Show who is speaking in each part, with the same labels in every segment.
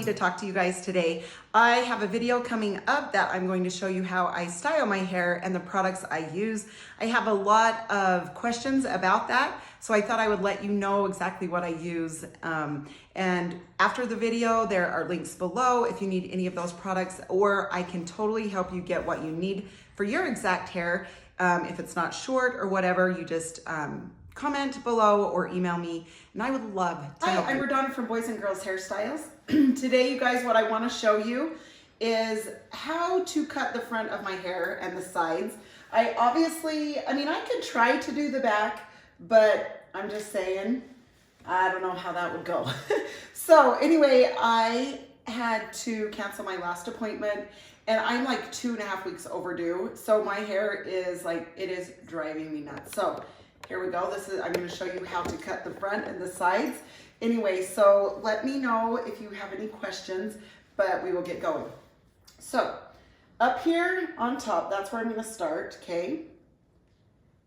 Speaker 1: happy to talk to you guys today. I have a video coming up that I'm going to show you how I style my hair and the products I use. I have a lot of questions about that, so I thought I would let you know exactly what I use. And after the video, there are links below if you need any of those products, or I can totally help you get what you need for your exact hair. If it's not short or whatever, you just comment below or email me, and I would love to help you. Hi, I'm RaDona from Boys and Girls Hairstyles. Today, you guys, what I want to show you is how to cut the front of my hair and the sides. I could try to do the back, but I'm just saying, I don't know how that would go. So anyway, I had to cancel my last appointment, and I'm like 2.5 weeks overdue. So my hair is like, it is driving me nuts. So here we go. I'm going to show you how to cut the front and the sides. Anyway, so let me know if you have any questions, but we will get going. So up here on top, that's where I'm going to start, okay?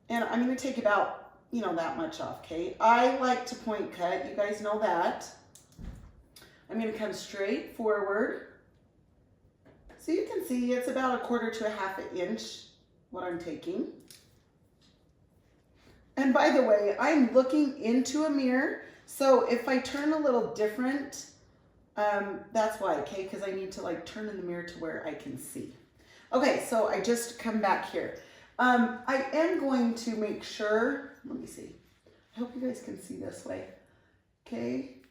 Speaker 1: And I'm going to take about, that much off, okay? I like to point cut. You guys know that. I'm going to come straight forward. So you can see it's about 1/4 to 1/2 inch what I'm taking. And by the way, I'm looking into a mirror, so if I turn a little different, that's why, okay? Because I need to like turn in the mirror to where I can see. Okay, so I just come back here. I am going to make sure, let me see. I hope you guys can see this way, okay?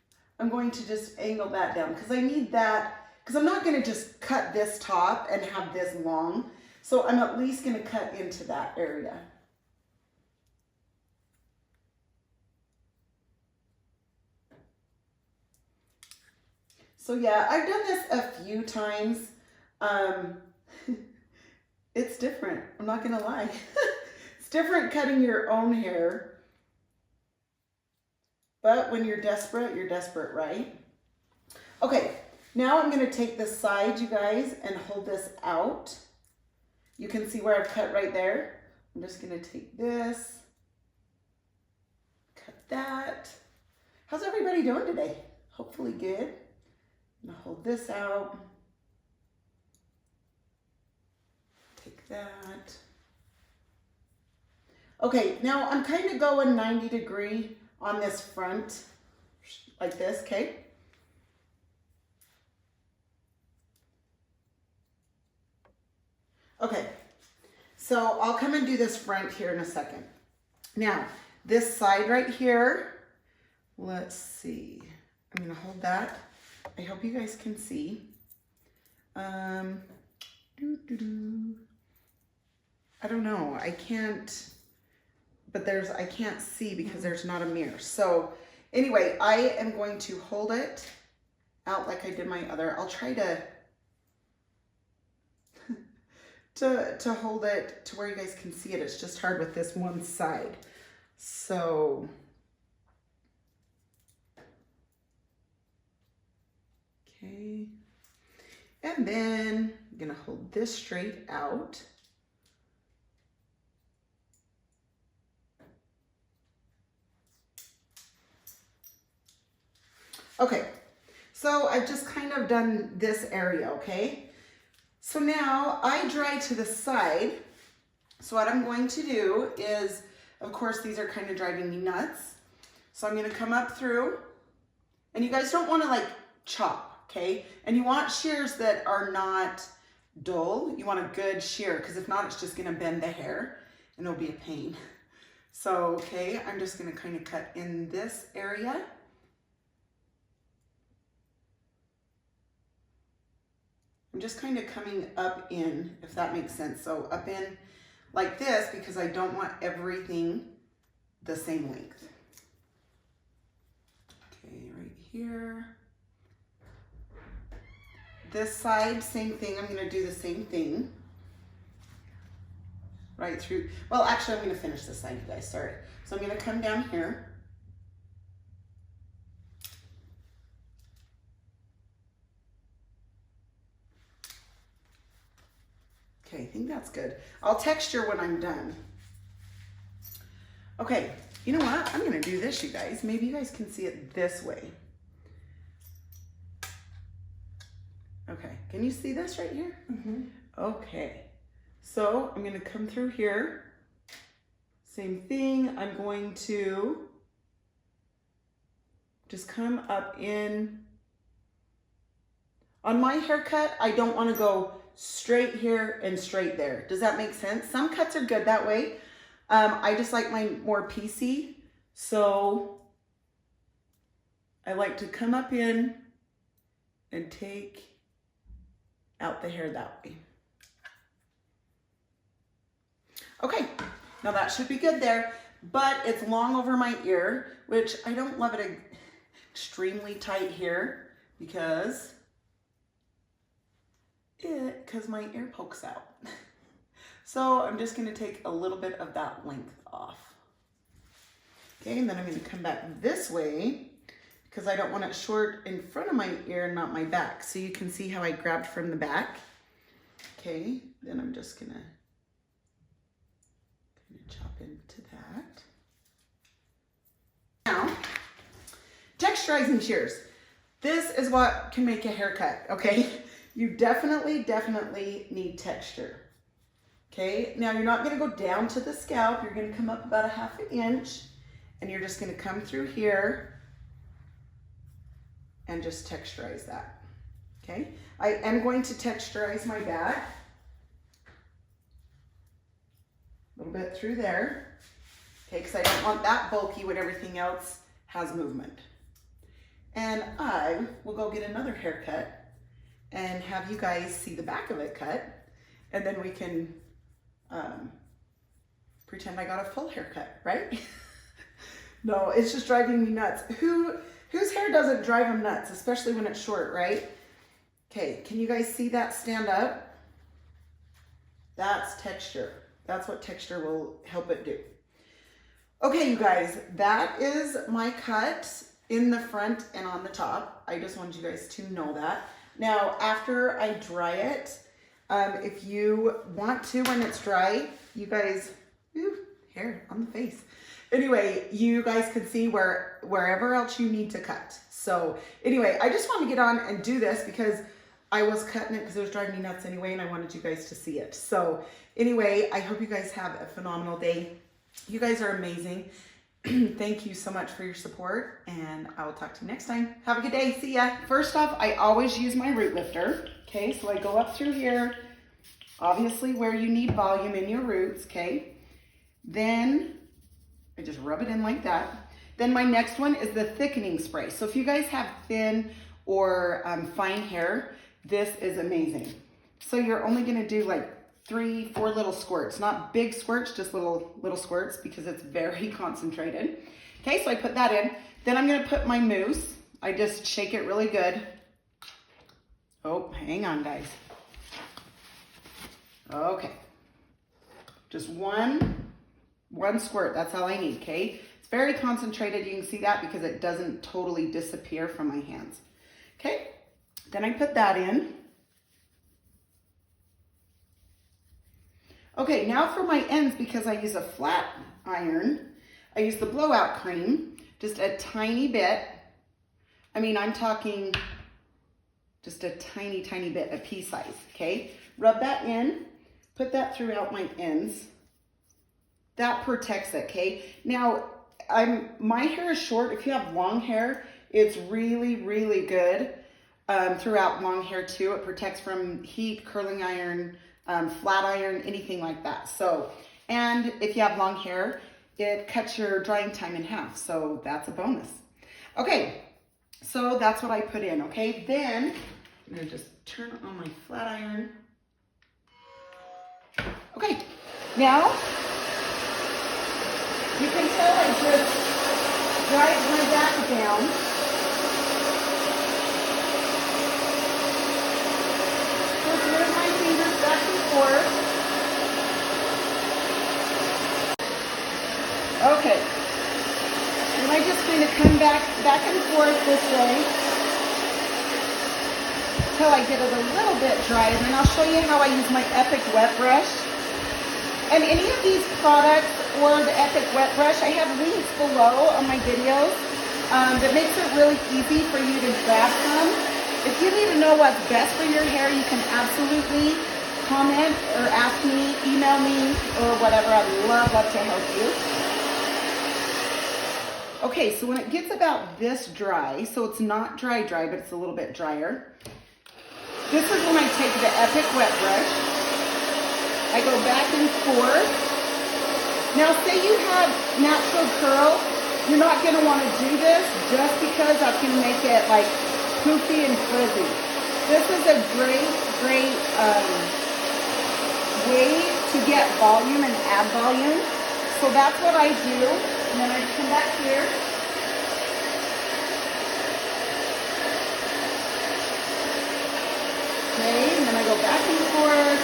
Speaker 1: I'm going to just angle that down because I need that, because I'm not going to just cut this top and have this long. So I'm at least going to cut into that area. So yeah, I've done this a few times. It's different, I'm not gonna lie. It's different cutting your own hair. But when you're desperate, right? Okay, now I'm gonna take the side, you guys, and hold this out. You can see where I've cut right there. I'm just gonna take this, cut that. How's everybody doing today? Hopefully good. I'm gonna hold this out, take that. Okay, now I'm kind of going 90 degree on this front, like this, okay? Okay, so I'll come and do this front here in a second. Now, this side right here, let's see, I'm gonna hold that. I hope you guys can see. I don't know, I can't, but I can't see because there's not a mirror. So anyway, I am going to hold it out like I did my other. I'll try to hold it to where you guys can see it. It's just hard with this one side. So okay, and then I'm gonna hold this straight out. Okay, so I've just kind of done this area, okay? So now I dry to the side. So what I'm going to do is, of course, these are kind of driving me nuts. So I'm gonna come up through, and you guys don't wanna like chop, okay? And you want shears that are not dull. You want a good shear, because if not, it's just gonna bend the hair and it'll be a pain. So, okay, I'm just gonna kind of cut in this area. I'm just kind of coming up in, if that makes sense. So up in like this, because I don't want everything the same length. Okay, right here. This side, same thing. I'm gonna do the same thing. Right through, well, actually I'm gonna finish this side, you guys, sorry. So I'm gonna come down here. Okay, I think that's good. I'll texture when I'm done. Okay, you know what? I'm gonna do this, you guys. Maybe you guys can see it this way. Okay, can you see this right here?
Speaker 2: Mm-hmm.
Speaker 1: Okay, so I'm gonna come through here. Same thing, I'm going to just come up in. On my haircut, I don't wanna go straight here and straight there. Does that make sense? Some cuts are good that way. I just like mine more piecey. So I like to come up in and take out the hair that way. Okay, now that should be good there, but it's long over my ear, which I don't love it extremely tight here because my ear pokes out. So I'm just gonna take a little bit of that length off. Okay, and then I'm gonna come back this way because I don't want it short in front of my ear and not my back. So you can see how I grabbed from the back. Okay, then I'm just gonna chop into that. Now, texturizing shears. This is what can make a haircut, okay? You definitely need texture. Okay, now you're not gonna go down to the scalp. You're gonna come up about a ½ inch and you're just gonna come through here and just texturize that, okay? I am going to texturize my back. A little bit through there, okay, because I don't want that bulky when everything else has movement. And I will go get another haircut and have you guys see the back of it cut, and then we can pretend I got a full haircut, right? No, it's just driving me nuts. Whose hair doesn't drive them nuts, especially when it's short, right? Okay, can you guys see that stand up? That's texture. That's what texture will help it do. Okay, you guys, that is my cut in the front and on the top. I just wanted you guys to know that. Now, after I dry it, if you want to, when it's dry, you guys, hair on the face. Anyway, you guys can see wherever else you need to cut. So anyway, I just want to get on and do this because I was cutting it because it was driving me nuts anyway, and I wanted you guys to see it. So anyway, I hope you guys have a phenomenal day. You guys are amazing. Thank you so much for your support, and I will talk to you next time. Have a good day. See ya. First off, I always use my root lifter. Okay, so I go up through here, obviously where you need volume in your roots, okay? Then I just rub it in like that. Then my next one is the thickening spray. So if you guys have thin or fine hair, this is amazing. So you're only gonna do like 3-4 little squirts, not big squirts, just little squirts because it's very concentrated. Okay, so I put that in. Then I'm gonna put my mousse. I just shake it really good. Oh, hang on, guys. Okay, just one squirt, that's all I need, okay? It's very concentrated, you can see that because it doesn't totally disappear from my hands. Okay, then I put that in. Okay, now for my ends, because I use a flat iron, I use the blowout cream, just a tiny bit. I mean, I'm talking just a tiny bit, a pea size, okay? Rub that in, put that throughout my ends. That protects it, okay? Now, my hair is short. If you have long hair, it's really good throughout long hair too. It protects from heat, curling iron, flat iron, anything like that. So, and if you have long hair, it cuts your drying time in half. So that's a bonus. Okay, so that's what I put in, okay? Then I'm gonna just turn on my flat iron. Okay, now you can tell I just dried my back down. Just move my fingers back and forth. Okay. And I'm just going to come back and forth this way until I get it a little bit dry. And then I'll show you how I use my Epic Wet Brush. And any of these products or the Epic Wet Brush, I have links below on my videos that makes it really easy for you to grab some. If you need to know what's best for your hair, you can absolutely comment or ask me, email me, or whatever. I'd love to help you. Okay, so when it gets about this dry, so it's not dry, but it's a little bit drier. This is when I take the Epic Wet Brush. I go back and forth. Now, say you have natural curl, you're not going to want to do this just because that's going to make it like poofy and frizzy. This is a great way to get volume and add volume. So that's what I do. And then I come back here. Okay, and then I go back and forth.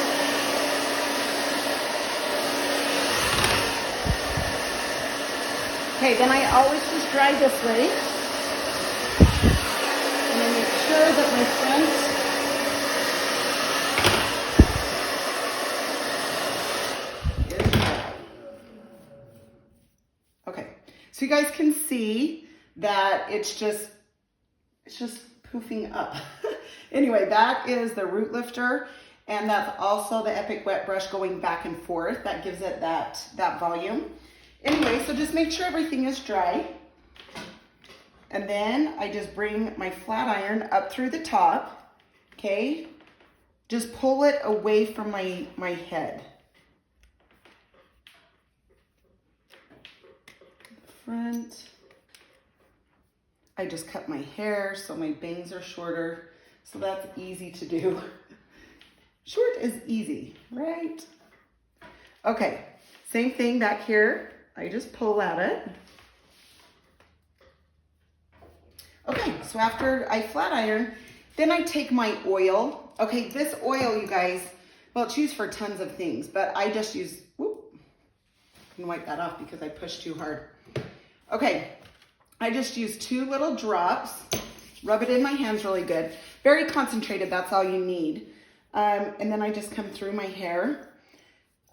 Speaker 1: Okay, then I always just dry this way. And I make sure that my front is dry. Okay, so you guys can see that it's just poofing up. Anyway, that is the root lifter, and that's also the Epic Wet Brush going back and forth. That gives it that volume. Anyway, so just make sure everything is dry. And then I just bring my flat iron up through the top, okay? Just pull it away from my head. Front. I just cut my hair so my bangs are shorter, so that's easy to do. Short is easy, right? Okay, same thing back here. I just pull at it. Okay, so after I flat iron, then I take my oil. Okay, this oil, you guys, well, it's used for tons of things, but I just use, whoop, I can wipe that off because I pushed too hard. Okay, I just use 2 little drops, rub it in my hands really good. Very concentrated, that's all you need. And then I just come through my hair.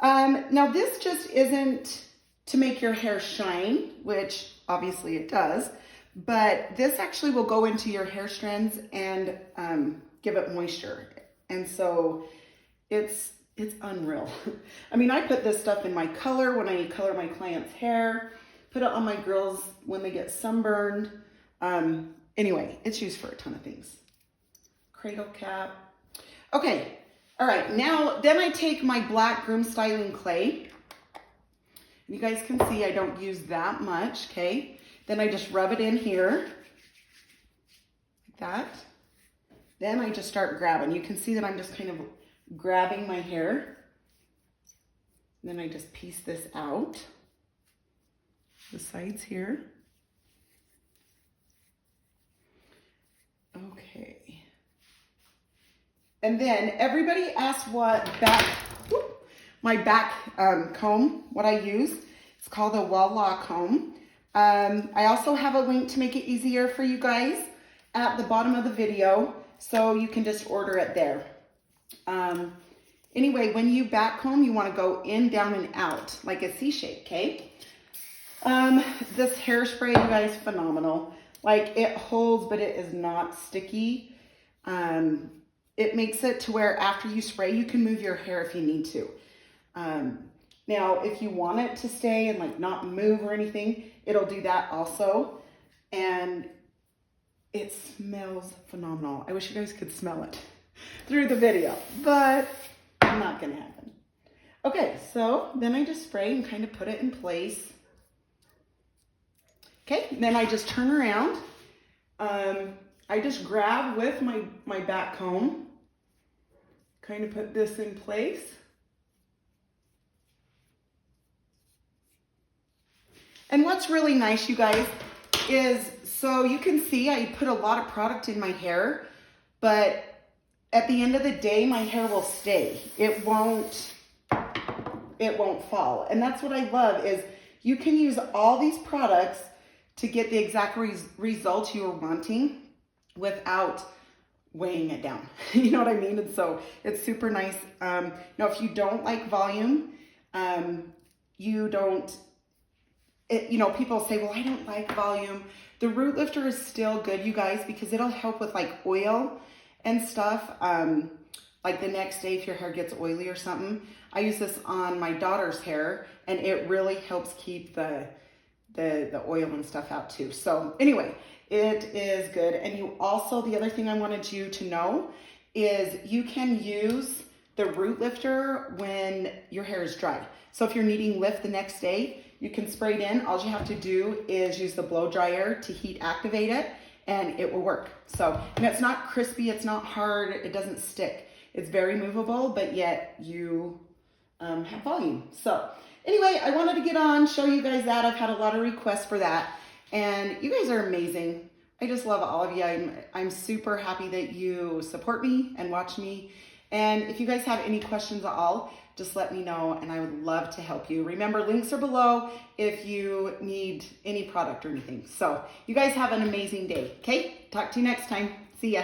Speaker 1: Now this just isn't to make your hair shine, which obviously it does, but this actually will go into your hair strands and give it moisture. And so it's unreal. I mean, I put this stuff in my color when I color my clients' hair, put it on my girls when they get sunburned. Anyway, it's used for a ton of things. Cradle cap. Okay, all right, now then I take my black groom styling clay. You guys can see I don't use that much, okay? Then I just rub it in here, like that. Then I just start grabbing. You can see that I'm just kind of grabbing my hair. Then I just piece this out, the sides here. Okay. And then everybody asks what my back comb, what I use. It's called a Walla comb. I also have a link to make it easier for you guys at the bottom of the video, so you can just order it there. Anyway, when you back comb, you want to go in, down, and out like a C shape, okay? This hairspray, you guys, phenomenal. Like, it holds, but it is not sticky. It makes it to where after you spray, you can move your hair if you need to. Now, if you want it to stay and like not move or anything, it'll do that also. And it smells phenomenal. I wish you guys could smell it through the video, but not gonna happen. Okay, so then I just spray and kind of put it in place. Okay, then I just turn around. I just grab with my back comb, kind of put this in place. And what's really nice, you guys, is so you can see I put a lot of product in my hair, but at the end of the day, my hair will stay. It won't fall. And that's what I love is you can use all these products to get the exact result you're wanting without weighing it down. You know what I mean? And so it's super nice. Now, if you don't like volume, people say, well, I don't like volume. The root lifter is still good, you guys, because it'll help with like oil. and stuff. Like the next day if your hair gets oily or something. I use this on my daughter's hair and it really helps keep the oil and stuff out too. So anyway, it is good. And you also, the other thing I wanted you to know is you can use the root lifter when your hair is dry. So if you're needing lift the next day, you can spray it in. All you have to do is use the blow dryer to heat activate it and it will work. So, and it's not crispy, it's not hard, it doesn't stick. It's very movable, but yet you have volume. So anyway, I wanted to get on, show you guys that. I've had a lot of requests for that and you guys are amazing. I just love all of you. I'm super happy that you support me and watch me. And if you guys have any questions at all, just let me know and I would love to help you. Remember, links are below if you need any product or anything. So you guys have an amazing day, okay? Talk to you next time. See ya.